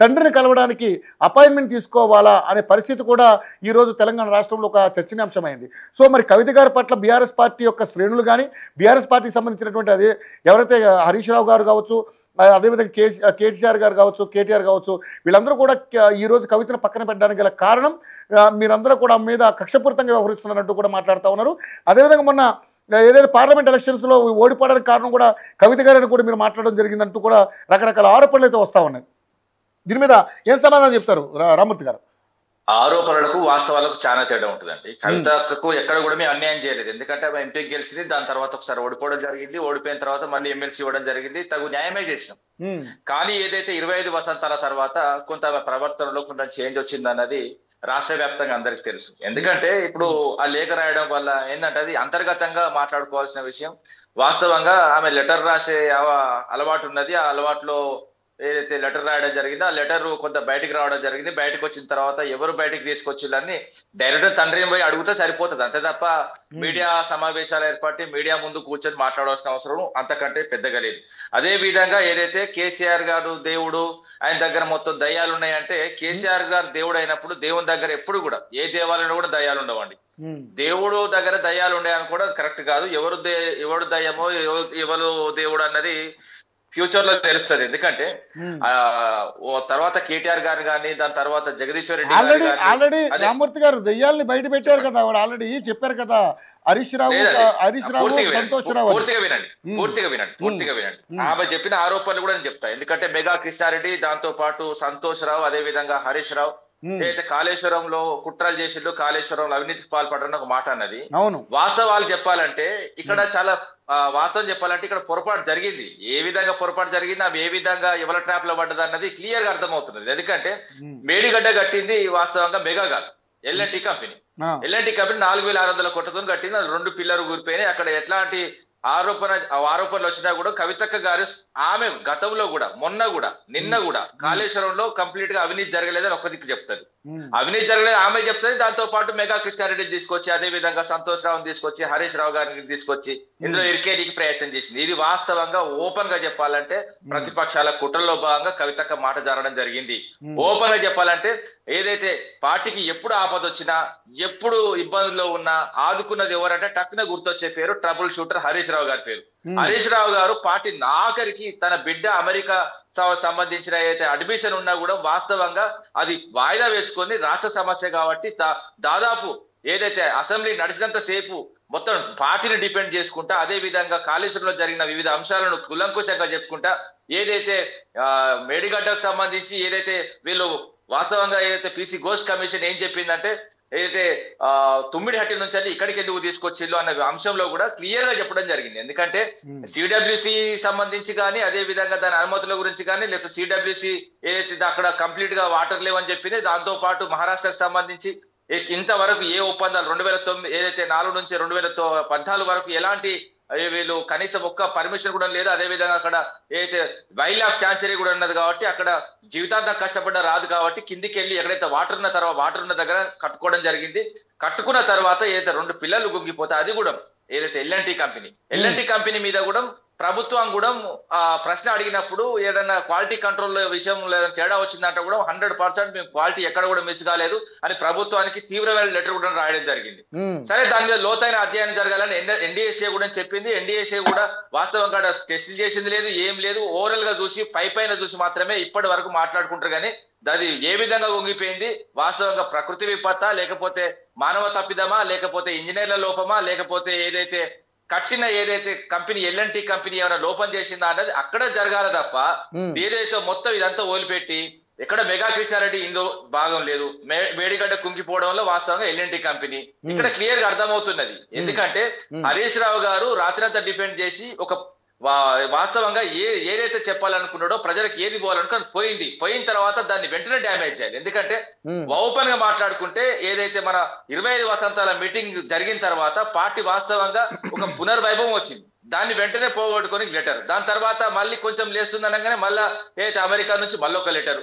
తండ్రిని కలవడానికి అపాయింట్మెంట్ తీసుకోవాలా అనే పరిస్థితి కూడా ఈరోజు తెలంగాణ రాష్ట్రంలో ఒక చర్చనీయాంశమైంది. సో మరి కవిత గారి పట్ల బీఆర్ఎస్ పార్టీ యొక్క శ్రేణులు కానీ, బీఆర్ఎస్ పార్టీకి సంబంధించినటువంటి అదే ఎవరైతే హరీష్ రావు గారు కావచ్చు, అదేవిధంగా కేసీఆర్ గారు కావచ్చు, కేటీఆర్ కావచ్చు, వీళ్ళందరూ కూడా ఈరోజు కవితను పక్కన పెట్టడానికి గల కారణం మీరందరూ కూడా మీద కక్షపూరితంగా వ్యవహరిస్తున్నారంటూ కూడా మాట్లాడుతూ ఉన్నారు. అదేవిధంగా మొన్న ఏదైతే పార్లమెంట్ ఎలక్షన్స్లో ఓడిపోవడానికి కారణం కూడా కవిత గారిని కూడా మీరు మాట్లాడడం జరిగిందంటూ కూడా రకరకాల ఆరోపణలు అయితే వస్తూ ఉన్నాయి. దీని మీద ఏం సమాధానం చెప్తారు రామూర్తి గారు? ఆరోపణలకు వాస్తవాలకు చాలా తేడా ఉంటుందండి. కవితకు ఎక్కడ కూడా మేము అన్యాయం చేయలేదు. ఎందుకంటే ఆమె ఎంపీకి గెలిచింది, దాని తర్వాత ఒకసారి ఓడిపోవడం జరిగింది, ఓడిపోయిన తర్వాత మళ్ళీ ఎమ్మెల్సీ ఇవ్వడం జరిగింది, తగు న్యాయమే చేసినాం. కానీ ఏదైతే 25 వసంతాల తర్వాత కొంత ప్రవర్తనలో కొంత చేంజ్ వచ్చింది అన్నది రాష్ట్ర వ్యాప్తంగా అందరికి తెలుసు. ఎందుకంటే ఇప్పుడు ఆ లేఖ రాయడం వల్ల ఏంటంటే అది అంతర్గతంగా మాట్లాడుకోవాల్సిన విషయం. వాస్తవంగా ఆమె లెటర్ రాసే అలవాటు ఉన్నది. ఆ అలవాటులో ఏదైతే లెటర్ రాయడం జరిగిందో ఆ లెటర్ కొంత బయటికి రావడం జరిగింది. బయటకు వచ్చిన తర్వాత ఎవరు బయటికి తీసుకొచ్చిల్లని డైరెక్ట్ తండ్రిని పోయి అడిగితే సరిపోతుంది. అంతే తప్ప మీడియా సమావేశాలు ఏర్పడి మీడియా ముందు కూర్చొని మాట్లాడాల్సిన అవసరం అంతకంటే పెద్దగా లేదు. అదే విధంగా ఏదైతే కేసీఆర్ గారు దేవుడు, ఆయన దగ్గర మొత్తం దయ్యాలు ఉన్నాయంటే, కేసీఆర్ గారు దేవుడు అయినప్పుడు దేవుని దగ్గర ఎప్పుడు కూడా ఏ దేవాలయంలో కూడా దయ్యాలు ఉండవండి. దేవుడు దగ్గర దయ్యాలు ఉన్నాయని కూడా కరెక్ట్ కాదు. ఎవరు దయ్యమో ఎవరు దేవుడు అన్నది ఫ్యూచర్ లో తెలుస్తుంది. ఎందుకంటే తర్వాత కేటీఆర్ గారు కానీ, దాని తర్వాత జగదీశ్వర్ రెడ్డి ఆల్రెడీ రామూర్తి గారు దెయ్యాలని బయట పెట్టారు కదా, ఆల్రెడీ చెప్పారు కదా. హరీష్ రావు, సంతోష్ రావు. పూర్తిగా వినండి. ఆమె చెప్పిన ఆరోపణలు కూడా నేను చెప్తా. ఎందుకంటే మెగా కృష్ణారెడ్డి, దాంతో పాటు సంతోష్ రావు, అదే విధంగా హరీష్ రావు ఏదైతే కాళేశ్వరంలో కుట్రలు చేసిందో, కాళేశ్వరంలో అవినీతికి పాల్పడని ఒక మాట అన్నది. వాస్తవాలు చెప్పాలంటే ఇక్కడ చాలా వాస్తవం చెప్పాలంటే ఇక్కడ పొరపాటు జరిగింది. ఏ విధంగా పొరపాటు జరిగింది, అవి ఏ విధంగా ఎవరి ట్రాప్ లో పడ్డది అన్నది క్లియర్ గా అర్థమవుతున్నది. ఎందుకంటే మేడిగడ్డ కట్టింది వాస్తవంగా మెగా కాదు, ఎల్ఎన్టీ కంపెనీ. ఎల్ఎన్టీ కంపెనీ 4,600 కోట్లతో కట్టింది. అది 2 పిల్లలు కూలిపోయినాయి. అక్కడ ఎట్లాంటి ఆరోపణలు వచ్చినా కూడా కవితక్క గారు ఆమె గతంలో కూడా, మొన్న కూడా, నిన్న కూడా కాళేశ్వరంలో కంప్లీట్ గా అవినీతి జరగలేదని ఒక దిక్కు చెప్తారు. అవినీతి జరగలేదు ఆమె చెప్తుంది. దాంతో పాటు మెగా కృష్ణారెడ్డిని తీసుకొచ్చి, అదే విధంగా సంతోష్ రావుని తీసుకొచ్చి, హరీష్ రావు గారిని తీసుకొచ్చి ఇందులో ఇరికేరికి ప్రయత్నం చేసింది. ఇది వాస్తవంగా ఓపెన్ గా చెప్పాలంటే ప్రతిపక్షాల కుట్రలో భాగంగా కవితక్క మాట జరగడం జరిగింది. ఓపెన్ గా చెప్పాలంటే ఏదైతే పార్టీకి ఎప్పుడు ఆపద వచ్చినా, ఎప్పుడు ఇబ్బందుల్లో ఉన్నా ఆదుకున్నది ఎవరంటే టక్కున గుర్తొచ్చే పేరు ట్రబుల్ షూటర్ హరీష్ రావు గారి పేరు. హరీష్ రావు గారు పార్టీ ఆఖరికి తన బిడ్డ అమెరికా సంబంధించిన ఏదైతే అడ్మిషన్ ఉన్నా కూడా వాస్తవంగా అది వాయిదా వేసుకొని రాష్ట్ర సమస్య కాబట్టి దాదాపు ఏదైతే అసెంబ్లీ నడిచినంత సేపు మొత్తం పార్టీని డిపెండ్ చేసుకుంటా, అదే విధంగా కాళేశ్వరంలో జరిగిన వివిధ అంశాలను కులంకుశంగా చెప్పుకుంటా, ఏదైతే మేడిగడ్డకు సంబంధించి ఏదైతే వీళ్ళు వాస్తవంగా ఏదైతే పీసీ ఘోష్ కమిషన్ ఏం చెప్పిందంటే, ఏదైతే తుమ్మిడిహట్టి నుంచి అని ఇక్కడికి ఎందుకు తీసుకొచ్చిల్లు అన్న అంశంలో కూడా క్లియర్ గా చెప్పడం జరిగింది. ఎందుకంటే సిడబ్ల్యూసి సంబంధించి కానీ, అదే విధంగా దాని అనుమతుల గురించి కానీ, లేకపోతే సిడబ్ల్యూసి ఏదైతే అక్కడ కంప్లీట్ గా వాటర్ లేవని చెప్పింది, దాంతో పాటు మహారాష్ట్రకు సంబంధించి ఇంతవరకు ఏ ఒప్పందాలు 2009 ఏదైతే 4 నుంచి 2014 వరకు ఎలాంటి వీళ్ళు కనీసం ఒక్క పర్మిషన్ కూడా లేదు. అదే విధంగా అక్కడ ఏదైతే వైల్డ్ లైఫ్ శాంచురీ కూడా ఉన్నది కాబట్టి అక్కడ జీవితాంతం కష్టపడ్డ రాదు కాబట్టి కిందికి వెళ్ళి ఎక్కడైతే వాటర్ ఉన్న దగ్గర కట్టుకోవడం జరిగింది. కట్టుకున్న తర్వాత ఏదైతే 2 పిల్లలు గుంగిపోతే అది కూడా ఏదైతే ఎల్ఎన్టీ కంపెనీ మీద కూడా ప్రభుత్వం కూడా ప్రశ్న అడిగినప్పుడు ఏదైనా క్వాలిటీ కంట్రోల్ విషయం లేదని తేడా వచ్చిందంటే కూడా 100% మేము క్వాలిటీ ఎక్కడ కూడా మిస్ కాలేదు అని ప్రభుత్వానికి తీవ్రమైన లెటర్ కూడా రాయడం జరిగింది. సరే, దాని మీద లోతైన అధ్యయనం జరగాలని ఎన్డీఏసీ కూడా చెప్పింది. ఎన్డీఏసీ కూడా వాస్తవంగా టెస్ట్ చేసింది లేదు, ఏం లేదు. ఓవరాల్ గా చూసి పైన చూసి మాత్రమే ఇప్పటి వరకు మాట్లాడుకుంటారు. కానీ అది ఏ విధంగా వంగిపోయింది, వాస్తవంగా ప్రకృతి విపత్త, లేకపోతే మానవ తప్పిదమా, లేకపోతే ఇంజనీర్ల లోపమా, లేకపోతే ఏదైతే కట్టిన ఏదైతే కంపెనీ ఎల్ఎన్టీ కంపెనీ ఏమైనా లోపం చేసిందా అన్నది అక్కడ జరగాల తప్ప ఏదైతే మొత్తం ఇదంతా ఓలిపెట్టి ఎక్కడ మెగా కృష్ణారెడ్డి ఇందులో భాగం లేదు. మేడిగడ్డ కుంగిపోవడంలో వాస్తవంగా ఎల్ఎన్టీ కంపెనీ ఇక్కడ క్లియర్ గా అర్థమవుతున్నది. ఎందుకంటే హరీష్ రావు గారు రాత్రంతా డిపెండ్ చేసి ఒక వాస్తవంగా ఏదైతే చెప్పాలనుకున్నాడో ప్రజలకు ఏది పోవాలనుకో పోయిన తర్వాత దాన్ని వెంటనే డ్యామేజ్ చేయాలి. ఎందుకంటే ఓపెన్ గా మాట్లాడుకుంటే ఏదైతే మన 25 వసంతాల మీటింగ్ జరిగిన తర్వాత పార్టీ వాస్తవంగా ఒక పునర్వైభవం వచ్చింది. దాన్ని వెంటనే పోగొట్టుకొని లెటర్, దాని తర్వాత మళ్ళీ కొంచెం లేస్తుంది అనగానే మళ్ళా ఏదైతే అమెరికా నుంచి మళ్ళీ ఒక లెటర్,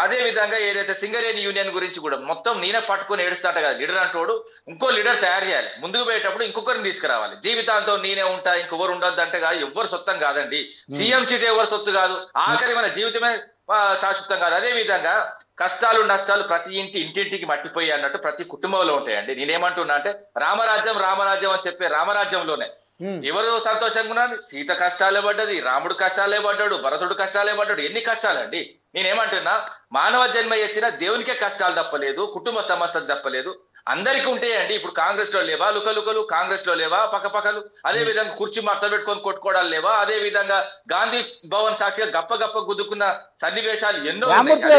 అదే విధంగా ఏదైతే సింగరేణి యూనియన్ గురించి కూడా మొత్తం నేనే పట్టుకొని ఏడుస్తాట కదా లీడర్ అంటోడు. ఇంకో లీడర్ తయారు చేయాలి, ముందుకు పోయేటప్పుడు ఇంకొకరిని తీసుకురావాలి. జీవితాంతం నేనే ఉంటా ఇంకొకరు ఉండొద్దు అంటే కాదు, ఎవ్వరు సొత్తం కాదండి. సీఎం సీట్ ఎవరు సొత్తు కాదు. ఆఖరి మన జీవితమే శాశ్వతం కాదు. అదే విధంగా కష్టాలు నష్టాలు ప్రతి ఇంటింటికి మట్టిపోయి అన్నట్టు ప్రతి కుటుంబంలో ఉంటాయండి. నేనేమంటున్నా అంటే రామరాజ్యం రామరాజ్యం అని చెప్పే రామరాజ్యంలోనే ఎవరు సంతోషంగా ఉన్నారు? సీత కష్టాలే పడ్డది, రాముడు కష్టాలే పడ్డాడు, భరతుడు కష్టాలే పడ్డాడు. ఎన్ని కష్టాలండి? నేనేమంటున్నా, మానవ జన్మ ఎత్తిన దేవునికే కష్టాలు తప్పలేదు, కుటుంబ సమస్యలు తప్పలేదు. అందరికీ ఉంటాయండి. ఇప్పుడు కాంగ్రెస్ లో లేవా లుకలుకలు? కాంగ్రెస్ లో లేవా పక్కపక్కలు? అదే విధంగా కుర్చీ మడత పెట్టుకొని కొట్టుకోవడాలు లేవా? అదే విధంగా గాంధీ భవన్ సాక్షిగా గప్ప గుద్దుకున్న సన్నివేశాలు ఎన్నో రామూర్తి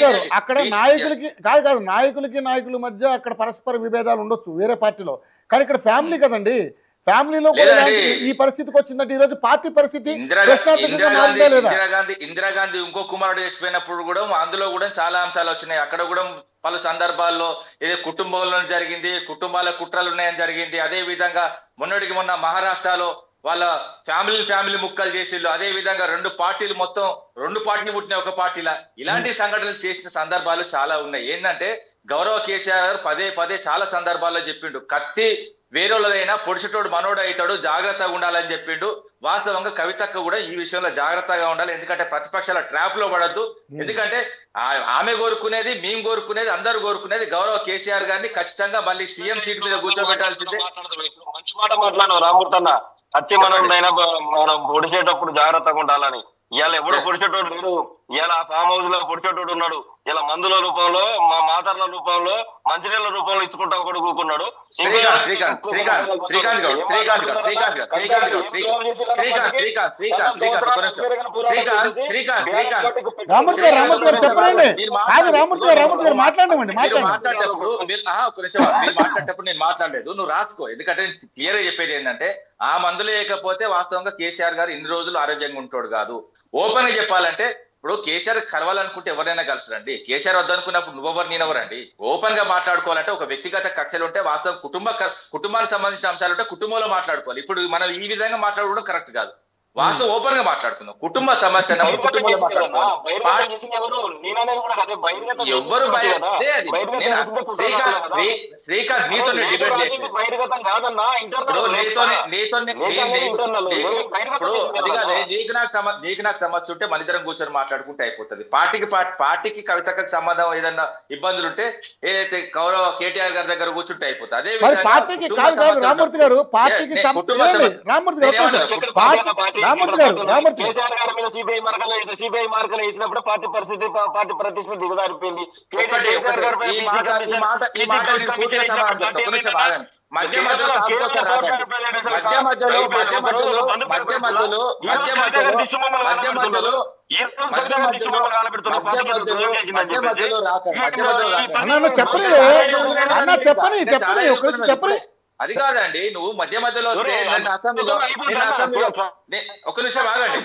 గారు అక్కడ నాయకులకి కాదు నాయకుల మధ్య అక్కడ పరస్పర విభేదాలు ఉండొచ్చు వేరే పార్టీలో, కానీ ఇక్కడ ఫ్యామిలీ కదండి. ఫ్యామిలీలో ఈ పరిస్థితికి వచ్చిందంటే ఈ రోజు పార్టీ పరిస్థితి ఇందిరాగాంధీ ఇంకో కుమారుడు చచ్చిపోయినప్పుడు కూడా అందులో కూడా చాలా అంశాలు వచ్చినాయి. అక్కడ కూడా పలు సందర్భాల్లో ఏదో కుటుంబంలో జరిగింది, కుటుంబాల కుట్రలు ఉన్నాయని జరిగింది. అదే విధంగా మొన్నటికి మొన్న మహారాష్ట్రలో వాళ్ళ ఫ్యామిలీ ముక్కలు చేసిళ్ళు. అదే విధంగా రెండు పార్టీలు పుట్టిన ఒక పార్టీలా ఇలాంటి సంఘటనలు చేసిన సందర్భాలు చాలా ఉన్నాయి. ఏంటంటే గౌరవ కేసీఆర్ పదే చాలా సందర్భాల్లో చెప్పిండు, కత్తి వేరేదైనా పొడిచేటోడు మనోడు అవుతాడు, జాగ్రత్తగా ఉండాలని చెప్పిండు. వాస్తవంగా కవితక్క కూడా ఈ విషయంలో జాగ్రత్తగా ఉండాలి. ఎందుకంటే ప్రతిపక్షాల ట్రాప్ లో పడద్దు. ఎందుకంటే ఆమె కోరుకునేది, మేము కోరుకునేది, అందరూ కోరుకునేది గౌరవ కేసీఆర్ గారిని ఖచ్చితంగా మళ్ళీ సీఎం సీట్ మీద కూర్చోబెట్టాల్సిందే. మంచి మాట మాట్లాడు రామూర్తి అన్న. అత్తి మనం పొడిచేటప్పుడు జాగ్రత్తగా ఉండాలని. ఇవాళ ఎవడో పొడిచేటోడు లేడు. ఇలా ఫామ్ హౌస్ లో పొడిచేటోడు ఉన్నాడు. ఇలా మందుల రూపంలో, మా మాతర్ల రూపంలో, మంచినీళ్ళ రూపంలో ఇచ్చుకుంటా కూడా కూకున్నాడు. మాట్లాడేటప్పుడు నేను మాట్లాడలేదు, నువ్వు రాసుకో. ఎందుకంటే క్లియర్ గా చెప్పేది ఏంటంటే ఆ మందులు లేకపోతే వాస్తవంగా కేసీఆర్ గారు ఇన్ని రోజులు ఆరోగ్యంగా ఉంటాడు కాదు. ఓపెన్ గా చెప్పాలంటే ఇప్పుడు కేసీఆర్ కలవాలనుకుంటే ఎవరైనా కలుస్తారండి. కేసీఆర్ వద్దనుకున్నప్పుడు నువ్వెవరు నేనెవరండి? ఓపెన్ గా మాట్లాడుకోవాలంటే ఒక వ్యక్తిగత కక్షలు ఉంటే, వాస్తవం కుటుంబానికి సంబంధించిన అంశాలు ఉంటే కుటుంబంలో మాట్లాడుకోవాలి. ఇప్పుడు మనం ఈ విధంగా మాట్లాడుకోవడం కరెక్ట్ కాదు. వాస్తవం ఓపెన్ గా మాట్లాడుకుందాం. కుటుంబ సమస్య కుటుంబంలో మాట్లాడుకోవాలి. శ్రీకాంత్ నీతో డిబేట్ నీకు నాకు సమస్య ఉంటే మన ఇద్దరం కూర్చొని మాట్లాడుకుంటే అయిపోతుంది. పార్టీకి కవితకు సంబంధం ఏదన్నా ఇబ్బందులు ఉంటే ఏదైతే గౌరవ కేటీఆర్ గారి దగ్గర కూర్చుంటే అయిపోతుంది. అదే సిబిఐ మార్కలు వేసినప్పుడు పార్టీ పరిస్థితి, పార్టీ ప్రతిష్ట దిగజారిపోయింది. చెప్పండి. అది కాదండి, నువ్వు మధ్య మధ్యలో వస్తే అసెంబ్లీలో ఒక నిమిషం ఆగండి.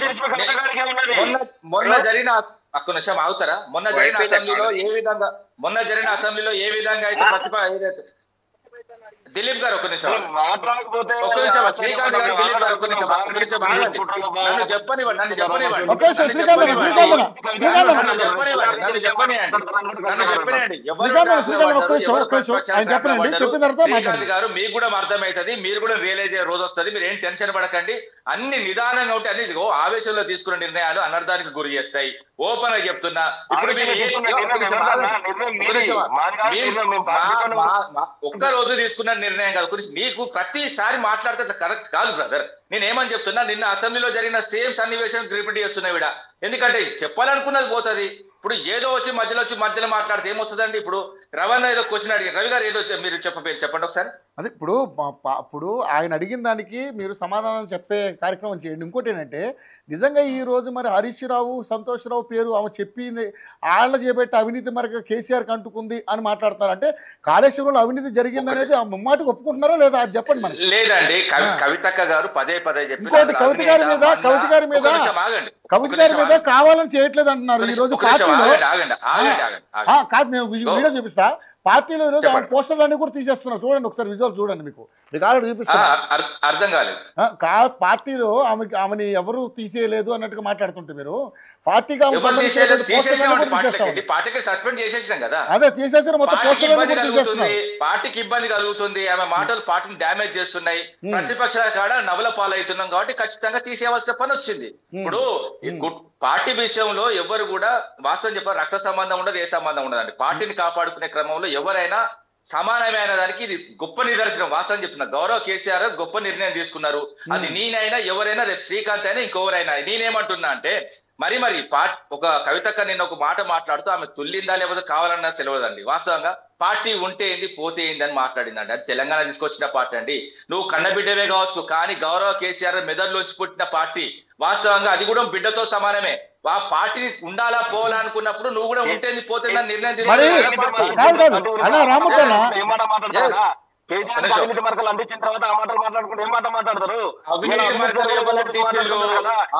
మొన్న జరిగిన ఒక్క నిమిషం ఆగుతారా? మొన్న జరిగిన అసెంబ్లీలో ఏ విధంగా అయితే ఏదైతే దిలీప్ గారు ఒక నిమిషం శ్రీకాంత్ గారు దిలీప్ గారు ఒక నిమిషం నన్ను చెప్పనివ్వండి. శ్రీకాంత్ గారు మీకు కూడా అర్థమవుతుంది, మీరు కూడా రియలైజ్ అయ్యే రోజు వస్తుంది. మీరు ఏం టెన్షన్ పడకండి. అన్ని నిదానంగా ఉంటే అన్ని ఆవేశంలో తీసుకున్న నిర్ణయాలు అనర్థానికి గురి చేస్తాయి. ఓపెన్ గా చెప్తున్నా. ఇప్పుడు ఒక్క రోజు తీసుకున్న నిర్ణయం కాదు. నీకు ప్రతిసారి మాట్లాడితే కరెక్ట్ కాదు బ్రదర్. నేనేమని చెప్తున్నా, నిన్న అసెంబ్లీలో జరిగిన సేమ్ సన్నివేశం రిపీట్ చేస్తున్నా విడ. ఎందుకంటే చెప్పాలనుకున్నది పోతుంది. ఇప్పుడు ఏదో మధ్యలో మాట్లాడితే ఏమొస్తుందండి? ఇప్పుడు రవణ ఏదో క్వశ్చన్ అడిగారు, రవి గారు ఏదో మీరు చెప్పండి ఒకసారి. అదే ఇప్పుడు ఆయన అడిగిన దానికి మీరు సమాధానం చెప్పే కార్యక్రమం చేయండి. ఇంకోటి ఏంటంటే, నిజంగా ఈ రోజు మరి హరీష్ రావు, సంతోష్ రావు పేరు ఆమె చెప్పింది ఆళ్ళ చేపట్టి అవినీతి మరొక కేసీఆర్కి అంటుకుంది అని మాట్లాడతారు. అంటే కాళేశ్వరంలో అవినీతి జరిగింది అనేది ఆ ముమ్మాటికి ఒప్పుకుంటున్నారా లేదా అది చెప్పండి మనకి. లేదండి, కవితక్క గారు పదే ఇంకోటి కవిత గారి మీద కావాలని చేయట్లేదు అంటున్నారు. ఈ రోజు పార్టీలో కాదు, నేను వీడియో చూపిస్తా. పార్టీలో ఈరోజు పోస్టర్లు అన్ని కూడా తీసేస్తున్నారు. చూడండి ఒకసారి, విజువల్ చూడండి. మీకు మీకు ఆల్రెడీ చూపిస్తున్నా. అర్థం కాలేదు. పార్టీలో ఆమెని ఎవరు తీసేయలేదు అన్నట్టుగా మాట్లాడుతుంటే మీరు పార్టీగా పార్టీకి సస్పెండ్ చేసేసాం కదా. అదే తీసేసారు. మొత్తం పార్టీకి ఇబ్బంది కలుగుతుంది, ఆమె మాటలు పార్టీని డ్యామేజ్ చేస్తున్నాయి, ప్రతిపక్షాల కాడ నవల పాలవుతున్నాం కాబట్టి ఖచ్చితంగా తీసేయవలసిన పని వచ్చింది. ఇప్పుడు పార్టీ విషయంలో ఎవరు కూడా వాస్తవం చెప్పారు, రక్త సంబంధం ఉండదు, ఏ సంబంధం ఉండదండి. పార్టీని కాపాడుకునే క్రమంలో ఎవరైనా సమానమైన దానికి ఇది గొప్ప నిదర్శనం. వాస్తవం చెప్తున్నా, గౌరవ కేసీఆర్ గొప్ప నిర్ణయం తీసుకున్నారు. అది నేనైనా ఎవరైనా, రేపు శ్రీకాంత్ అయినా ఇంకెవరైనా. నేనేమంటున్నా అంటే మరి ఒక కవితక్క నిన్న ఒక మాట మాట్లాడుతూ ఆమె తుల్లిందా లేకపోతే కావాలన్నా తెలియదండి. వాస్తవంగా పార్టీ ఉంటే ఏంది పోతే ఏంది అని మాట్లాడిందండి. అది తెలంగాణ తీసుకొచ్చిన పార్టీ అండి. నువ్వు కన్నబిడ్డవే కావచ్చు, కానీ గౌరవ కేసీఆర్ మెదడులోంచి పుట్టిన పార్టీ. వాస్తవంగా అది కూడా బిడ్డతో సమానమే. ఆ పార్టీ ఉండాలా పోవాలా అనుకున్నప్పుడు నువ్వు కూడా ఉంటేది పోతుంది అని నిర్ణయం అవినీతి మరకలు అందించిన తర్వాత ఆ మాటలు మాట్లాడుకుంటే ఏం మాట మాట్లాడతారు?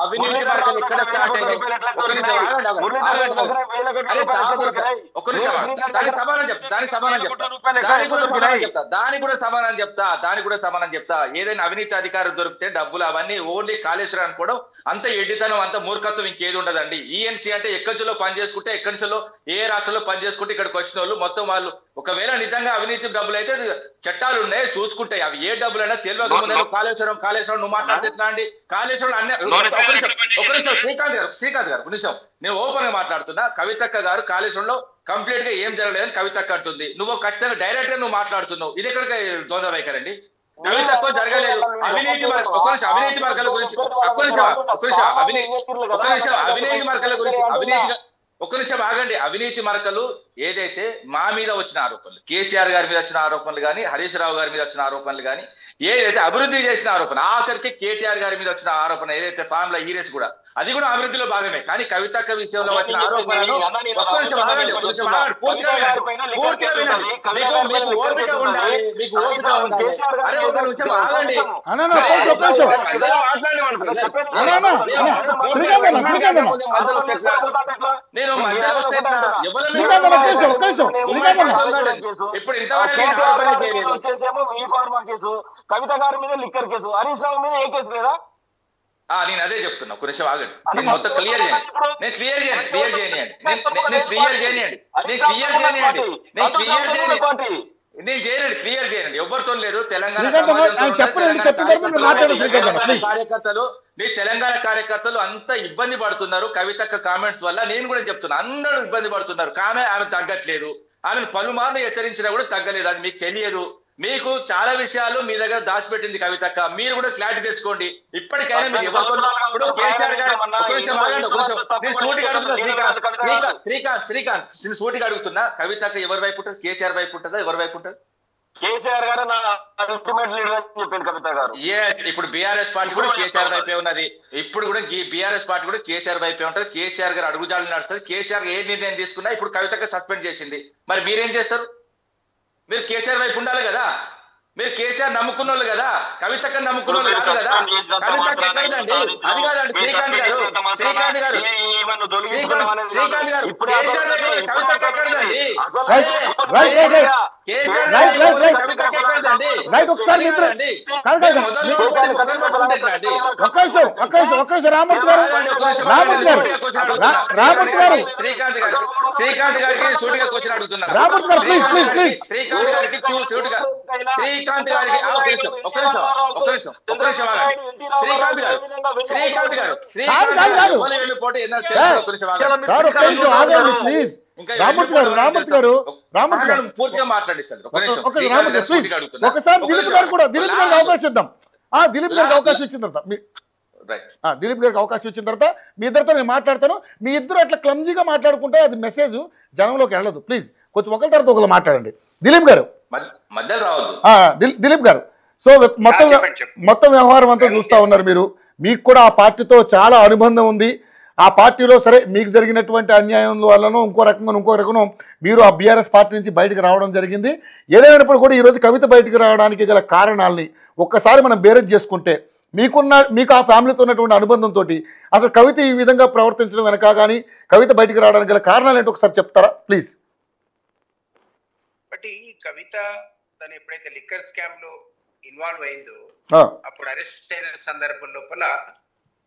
అవినీతి మరకలు ఎక్కడ స్టార్ట్ అయినాయి? దానికి కూడా సమానం చెప్తా. ఏదైనా అవినీతి అధికారులు దొరికితే డబ్బులు అవన్నీ ఓన్లీ కాళేశ్వరం అనుకోవడం అంత ఎడ్డితనం, అంత మూర్ఖత్వం ఇంకేది ఉండదండి. ఈఎన్సీ అంటే ఎక్కడి నుంచో పని చేసుకుంటే, ఎక్కడి నుంచో ఏ రాష్ట్రంలో పని చేసుకుంటే ఇక్కడికి వచ్చిన వాళ్ళు మొత్తం వాళ్ళు ఒకవేళ నిజంగా అవినీతి డబ్బులు అయితే చట్టాలు ఉన్నాయి, చూసుకుంటాయి. అవి ఏ డబ్బులైనా తెలియక ముందు కాళేశ్వరం నువ్వు మాట్లాడుతున్నా అండి. కాళేశ్వరం అన్ని శ్రీకాంత్ గారు నిమిషం నేను ఓపెన్ గా మాట్లాడుతున్నా. కవితక్క గారు కాళేశ్వరంలో కంప్లీట్ గా ఏం జరగలేదని కవితక్క అంటుంది. నువ్వు ఖచ్చితంగా డైరెక్ట్ గా నువ్వు మాట్లాడుతున్నావు. ఇది ఎక్కడికి దోష వైఖరండి? కవితక్క జరగలేదు. అవినీతి మార్గాల గురించి అవినీతి మార్గాల గురించి ఒక్క నిమిషం ఆగండి. అవినీతి మరకలు ఏదైతే మా మీద వచ్చిన ఆరోపణలు, కేసీఆర్ గారి మీద వచ్చిన ఆరోపణలు కానీ, హరీష్ రావు గారి మీద వచ్చిన ఆరోపణలు కానీ, ఏదైతే అభివృద్ధి చేసిన ఆరోపణ, ఆఖరికి కేటీఆర్ గారి మీద వచ్చిన ఆరోపణ ఏదైతే ఫామ్ల ఈరేస్ కూడా, అది కూడా అభివృద్ధిలో భాగమే. కానీ కవితక్క విషయంలో వచ్చిన ఆరోపణలు ఒక్క నిమిషం ఆగండి. పూర్తిగా వినండి. మీకు ఓపిక ఉండాలి, మీకు ఓపిక ఉండాలి. అరే ఒక నిమిషం ఆగండి. నేను కవిత గారి మీద లిక్కర్ కేసు, హరీష్ రావు మీద ఏ కేసు లేదా? నేను అదే చెప్తున్నా. ఒక నిమిషం ఆగండి. నేను మొత్తం క్లియర్ చేయండి. ఎవరితో లేదు. తెలంగాణ కార్యకర్తలు అంత ఇబ్బంది పడుతున్నారు కవితక్క కామెంట్స్ వల్ల. నేను కూడా చెప్తున్నా, అందరూ ఇబ్బంది పడుతున్నారు. ఆమె తగ్గట్లేదు. ఆమెను పలుమార్లు హెచ్చరించినా కూడా తగ్గలేదు. అది మీకు తెలియదు. మీకు చాలా విషయాలు మీ దగ్గర దాచిపెట్టింది కవితక్క. మీరు కూడా క్లారిటీ తెచ్చుకోండి. ఇప్పటికైనా మీరు ఎవరితో ఇప్పుడు కేసీఆర్ గారు శ్రీకాంత్ నేను సూటిగా అడుగుతున్నా, కవితక్క ఎవరి వైపు ఉంటుంది? కేసీఆర్ వైపు ఉంటుందా? ఎవరి వైపు ఉంటుంది? కేసీఆర్ గారు నా అల్టిమేట్ లీడర్ అని చెప్పింది కవిత గారు. ఇప్పుడు బీఆర్ఎస్ పార్టీ కూడా కేసీఆర్ వైపే ఉన్నది. ఇప్పుడు కూడా బీఆర్ఎస్ పార్టీ కూడా కేసీఆర్ వైపే ఉంటది. కేసీఆర్ గారు అడుగుజాడలు నడుస్తుంది. కేసీఆర్ ఏ నిర్ణయం తీసుకున్నా ఇప్పుడు కవితక్క సస్పెండ్ చేసింది. మరి మీరేం చేస్తారు? మీరు కేసీఆర్ వైపు ఉండాలి కదా. మీరు కేసీఆర్ నమ్ముకున్న వాళ్ళు కదా, కవితక్క నమ్ముకున్న వాళ్ళు కాదు కదా. కవితక్క ఎక్కడండి? అది కాదండి శ్రీకాంత్ గారు కవితక్క ఎక్కడదండి? శ్రీకాంత్ గారికి సూటిగా క్వశ్చన్ అడుగుతున్నారు. శ్రీకాంత్ గారికి పూర్తిగా మాట్లాడిస్తారు. ఒకసారి దిలీప్ గారికి అవకాశం ఇద్దాం. దిలీప్ గారికి అవకాశం ఇచ్చిన తర్వాత మీ ఇద్దరితో నేను మాట్లాడతాను. మీ ఇద్దరు అట్లా క్లమ్జీగా మాట్లాడుకుంటే అది మెసేజ్ జనంలోకి వెళ్ళదు. ప్లీజ్ కొంచెం ఒకరి తర్వాత ఒకరు మాట్లాడండి. దిలీప్ గారు దిలీప్ గారు సో మొత్తం వ్యవహారం అంతా చూస్తూ ఉన్నారు మీరు. మీకు కూడా ఆ పార్టీతో చాలా అనుబంధం ఉంది. ఆ పార్టీలో సరే మీకు జరిగినటువంటి అన్యాయం వల్లనో ఇంకో రకంగా మీరు ఆ బీఆర్ఎస్ పార్టీ నుంచి బయటకు రావడం జరిగింది. ఏదైనప్పుడు కూడా ఈరోజు కవిత బయటకు రావడానికి గల కారణాలని ఒక్కసారి మనం బేరేజ్ చేసుకుంటే మీకు ఆ ఫ్యామిలీతో ఉన్నటువంటి అనుబంధంతో అసలు కవిత ఈ విధంగా ప్రవర్తించడం వెనక కానీ కవిత బయటకు రావడానికి గల కారణాలు ఏంటో ఒకసారి చెప్తారా ప్లీజ్? బట్ ఈ కవిత తను ఎప్పుడైతే లిక్కర్ స్కామ్ లో ఇన్వాల్వ్ అయిందో ఆ, అప్పుడు అరెస్ట్ అయిన సందర్భం లోపల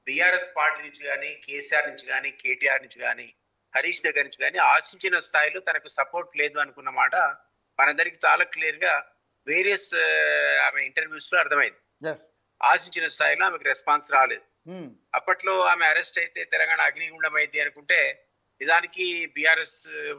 బిఆర్ఎస్ పార్టీ నుంచి కానీ కేసీఆర్ నుంచి కానీ కేటీఆర్ నుంచి కానీ హరీష్ దగ్గర నుంచి కానీ ఆశించిన స్థాయిలో తనకు సపోర్ట్ లేదు అనుకున్న మాట మనందరికి చాలా క్లియర్ గా వేరియస్ ఆమె ఇంటర్వ్యూస్ లో అర్థమైంది. yes. ఆశించిన స్థాయిలో ఆమెకు రెస్పాన్స్ రాలేదు. ఉమ్, అప్పట్లో ఆమె అరెస్ట్ అయితే తెలంగాణ అగ్నిగుండం అయింది అనుకుంటే నిజానికి బిఆర్ఎస్